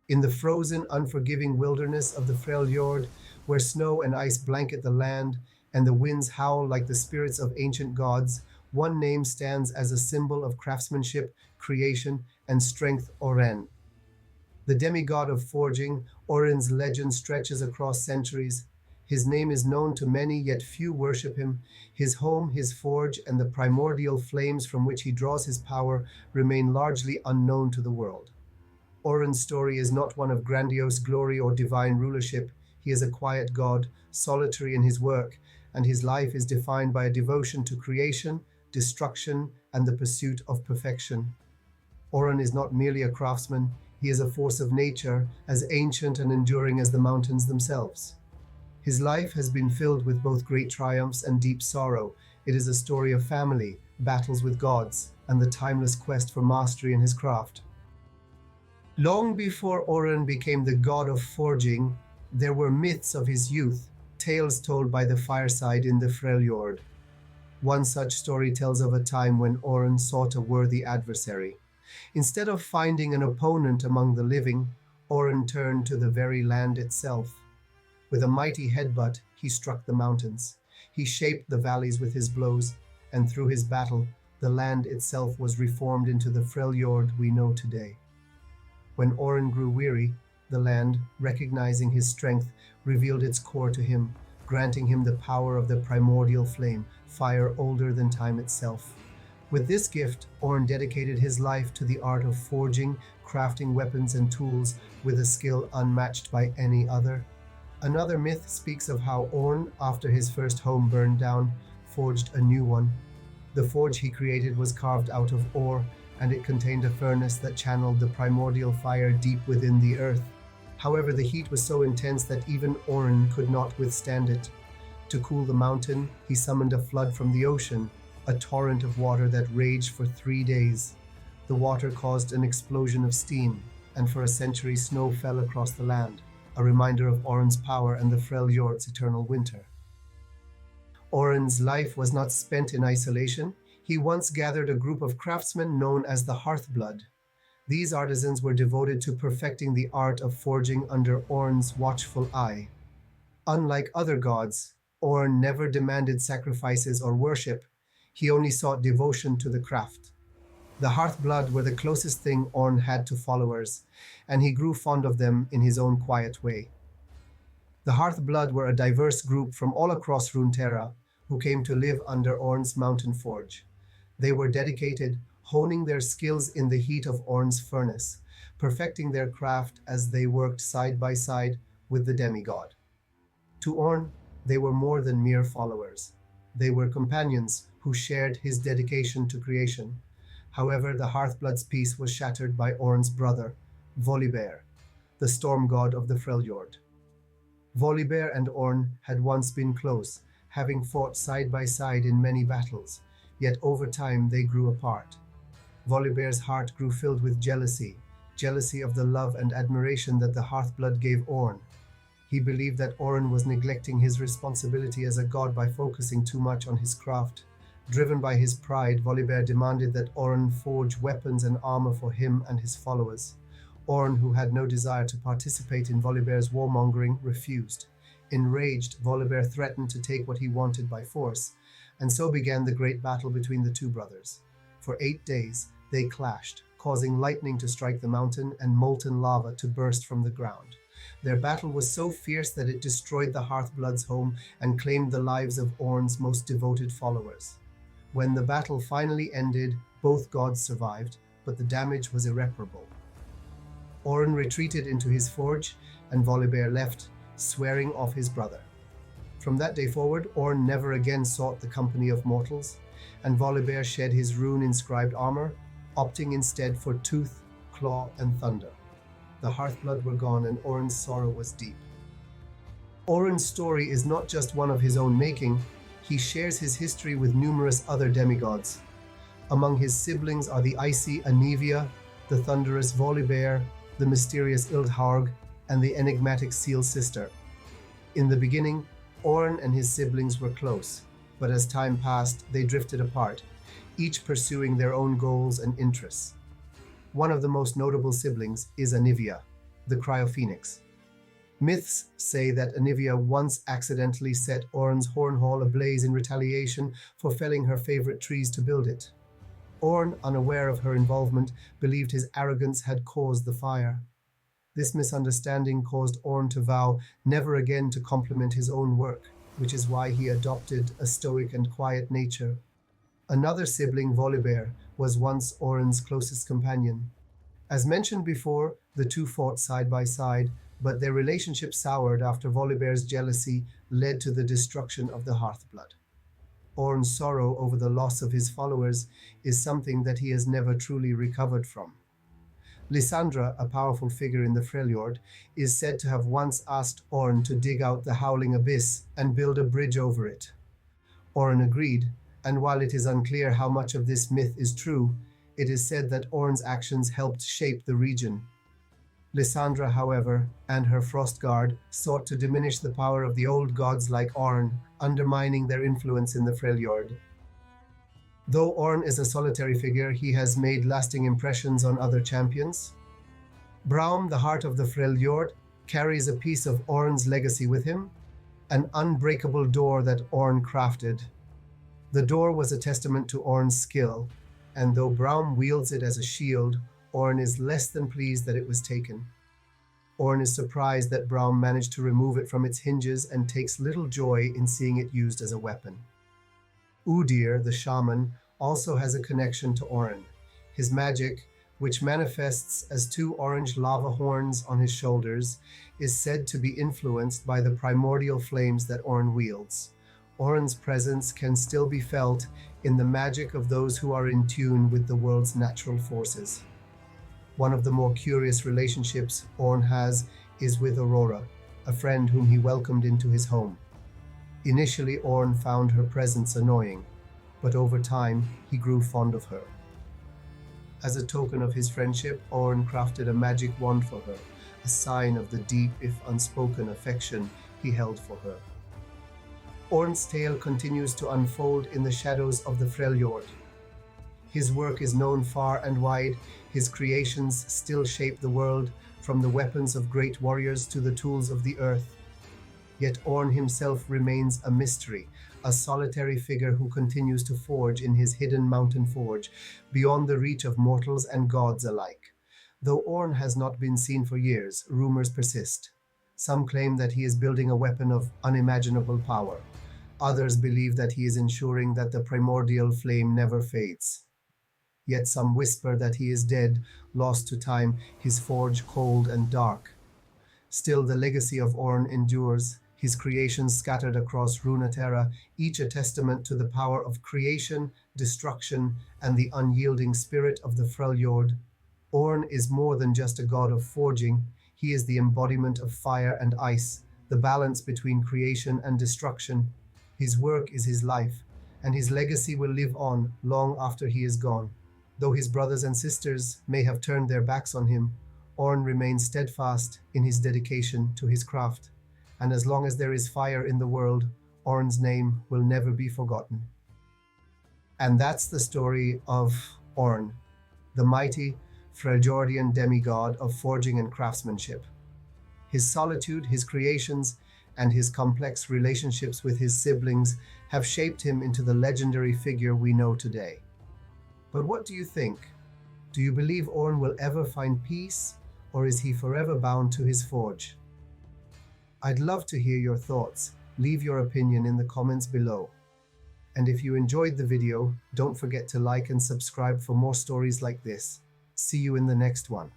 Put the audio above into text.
In the frozen, unforgiving wilderness of the Freljord, where snow and ice blanket the land and the winds howl like the spirits of ancient gods, one name stands as a symbol of craftsmanship, creation, and strength: Ornn. The demigod of forging, Ornn's legend stretches across centuries. His name is known to many, yet few worship him. His home, his forge, and the primordial flames from which he draws his power remain largely unknown to the world. Ornn's story is not one of grandiose glory or divine rulership. He is a quiet god, solitary in his work, and his life is defined by a devotion to creation, destruction, and the pursuit of perfection. Ornn is not merely a craftsman, he is a force of nature, as ancient and enduring as the mountains themselves. His life has been filled with both great triumphs and deep sorrow. It is a story of family, battles with gods, and the timeless quest for mastery in his craft. Long before Ornn became the god of forging, there were myths of his youth, tales told by the fireside in the Freljord. One such story tells of a time when Ornn sought a worthy adversary. Instead of finding an opponent among the living, Ornn turned to the very land itself. With a mighty headbutt, he struck the mountains. He shaped the valleys with his blows, and through his battle, the land itself was reformed into the Freljord we know today. When Ornn grew weary, the land, recognizing his strength, revealed its core to him, granting him the power of the primordial flame, fire older than time itself. With this gift, Ornn dedicated his life to the art of forging, crafting weapons and tools with a skill unmatched by any other. Another myth speaks of how Ornn, after his first home burned down, forged a new one. The forge he created was carved out of ore, and it contained a furnace that channeled the primordial fire deep within the earth. However, the heat was so intense that even Ornn could not withstand it. To cool the mountain, he summoned a flood from the ocean, a torrent of water that raged for 3 days. The water caused an explosion of steam, and for a century snow fell across the land, a reminder of Ornn's power and the Freljord's eternal winter. Ornn's life was not spent in isolation. He once gathered a group of craftsmen known as the Hearthblood. These artisans were devoted to perfecting the art of forging under Ornn's watchful eye. Unlike other gods, Ornn never demanded sacrifices or worship. He only sought devotion to the craft. The Hearthblood were the closest thing Ornn had to followers, and he grew fond of them in his own quiet way. The Hearthblood were a diverse group from all across Runeterra who came to live under Ornn's mountain forge. They were dedicated, honing their skills in the heat of Ornn's furnace, perfecting their craft as they worked side by side with the demigod. To Ornn, they were more than mere followers. They were companions who shared his dedication to creation. However, the Hearthblood's peace was shattered by Ornn's brother, Volibear, the storm god of the Freljord. Volibear and Ornn had once been close, having fought side by side in many battles, yet over time they grew apart. Volibear's heart grew filled with jealousy of the love and admiration that the Hearthblood gave Ornn. He believed that Ornn was neglecting his responsibility as a god by focusing too much on his craft. Driven by his pride, Volibear demanded that Ornn forge weapons and armor for him and his followers. Ornn, who had no desire to participate in Volibear's warmongering, refused. Enraged, Volibear threatened to take what he wanted by force, and so began the great battle between the two brothers. For 8 days, they clashed, causing lightning to strike the mountain and molten lava to burst from the ground. Their battle was so fierce that it destroyed the Hearthblood's home and claimed the lives of Ornn's most devoted followers. When the battle finally ended, both gods survived, but the damage was irreparable. Ornn retreated into his forge, and Volibear left, swearing off his brother. From that day forward, Ornn never again sought the company of mortals, and Volibear shed his rune-inscribed armor, opting instead for tooth, claw, and thunder. The Hearthblood were gone, and Ornn's sorrow was deep. Ornn's story is not just one of his own making. He shares his history with numerous other demigods. Among his siblings are the icy Anivia, the thunderous Volibear, the mysterious Ildharg, and the enigmatic Seal Sister. In the beginning, Ornn and his siblings were close, but as time passed, they drifted apart, each pursuing their own goals and interests. One of the most notable siblings is Anivia. the Cryophoenix. Myths say that Anivia once accidentally set Ornn's horn hall ablaze in retaliation for felling her favorite trees to build it. Ornn, unaware of her involvement, believed his arrogance had caused the fire. This misunderstanding caused Ornn to vow never again to compliment his own work, which is why he adopted a stoic and quiet nature. Another sibling, Volibear, was once Ornn's closest companion. As mentioned before, the two fought side by side, but their relationship soured after Volibear's jealousy led to the destruction of the Hearthblood. Ornn's sorrow over the loss of his followers is something that he has never truly recovered from. Lysandra, a powerful figure in the Freljord, is said to have once asked Ornn to dig out the Howling Abyss and build a bridge over it. Ornn agreed, and while it is unclear how much of this myth is true, it is said that Ornn's actions helped shape the region. Lysandra, however, and her Frost Guard sought to diminish the power of the old gods like Ornn, undermining their influence in the Freljord. Though Ornn is a solitary figure, he has made lasting impressions on other champions. Braum, the heart of the Freljord, carries a piece of Ornn's legacy with him, an unbreakable door that Ornn crafted. The door was a testament to Ornn's skill, and though Braum wields it as a shield, Ornn is less than pleased that it was taken. Ornn is surprised that Braum managed to remove it from its hinges and takes little joy in seeing it used as a weapon. Udir, the shaman, also has a connection to Ornn. His magic, which manifests as two orange lava horns on his shoulders, is said to be influenced by the primordial flames that Ornn wields. Ornn's presence can still be felt in the magic of those who are in tune with the world's natural forces. One of the more curious relationships Ornn has is with Aurora, a friend whom he welcomed into his home. Initially, Ornn found her presence annoying, but over time, he grew fond of her. As a token of his friendship, Ornn crafted a magic wand for her, a sign of the deep, if unspoken, affection he held for her. Ornn's tale continues to unfold in the shadows of the Freljord. His work is known far and wide. His creations still shape the world, from the weapons of great warriors to the tools of the earth. Yet Ornn himself remains a mystery, a solitary figure who continues to forge in his hidden mountain forge, beyond the reach of mortals and gods alike. Though Ornn has not been seen for years, rumors persist. Some claim that he is building a weapon of unimaginable power. Others believe that he is ensuring that the primordial flame never fades. Yet some whisper that he is dead, lost to time, his forge cold and dark. Still, the legacy of Ornn endures, his creations scattered across Runeterra, each a testament to the power of creation, destruction, and the unyielding spirit of the Freljord. Ornn is more than just a god of forging. He is the embodiment of fire and ice, the balance between creation and destruction. His work is his life, and his legacy will live on long after he is gone. Though his brothers and sisters may have turned their backs on him, Ornn remains steadfast in his dedication to his craft. And as long as there is fire in the world, Ornn's name will never be forgotten. And that's the story of Ornn, the mighty Freljordian demigod of forging and craftsmanship. His solitude, his creations, and his complex relationships with his siblings have shaped him into the legendary figure we know today. But what do you think? Do you believe Ornn will ever find peace, or is he forever bound to his forge? I'd love to hear your thoughts. Leave your opinion in the comments below. And if you enjoyed the video, don't forget to like and subscribe for more stories like this. See you in the next one.